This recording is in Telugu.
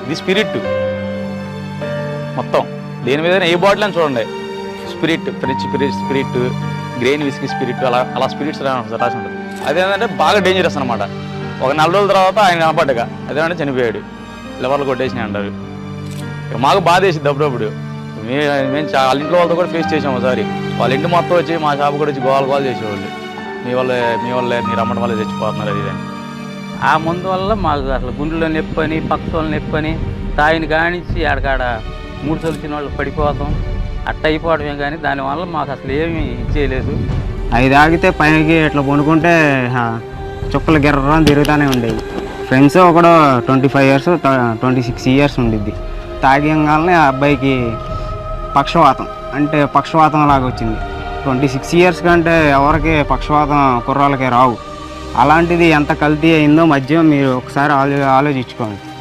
ఇది స్పిరిట్ మొత్తం. దేని మీద ఏ బాటిల్ అని చూడండి, spirit, French spirit, grain whisky spirit, అలా స్పిరిట్స్ రాసి ఉంటుంది. అదేంటంటే బాగా డేంజరస్ అనమాట. ఒక 4 రోజుల తర్వాత ఆయన కనపడ్డగా అదేమంటే చనిపోయాడు, లివర్లు కొట్టేసినాయి అంటారు. మాకు బాధ వేసింది అప్పుడప్పుడు. మేము వాళ్ళ ఇంట్లో వాళ్ళతో కూడా ఫేస్ చేసాము ఒకసారి. వాళ్ళ ఇంటి మొత్తం వచ్చి మా షాపు కూడా వచ్చి గోల చేసేవాళ్ళు, మీ వల్లే మీరు అమ్మడం వల్ల చచ్చిపోతున్నారు అది అని. ఆ మందు వల్ల మాకు అసలు గుండెలో నొప్పని, పక్కల నొప్పని, తాయిని కానించి ఆడకాడ 3 తొలిచిన వాళ్ళు పడిపోతాం అట్ట అయిపోవడమే. కానీ దానివల్ల మాకు అసలు ఏమీ ఇచ్చేయలేదు. 5 ఆగితే పైకి ఇట్లా కొనుక్కుంటే చుక్కలు గిర్రం తిరుగుతూనే ఉండేవి. ఫ్రెండ్స్ ఒకడు 25 ఇయర్స్ 26 ఇయర్స్ ఉండిద్ది. తాగంగానే ఆ అబ్బాయికి పక్షవాతం లాగా వచ్చింది. 26 ఇయర్స్ కంటే ఎవరికి పక్షవాతం కుర్రాళ్ళకే రావు. అలాంటిది ఎంత కల్తీ అయిందో మధ్య మీరు ఒకసారి ఆలోచించుకోండి.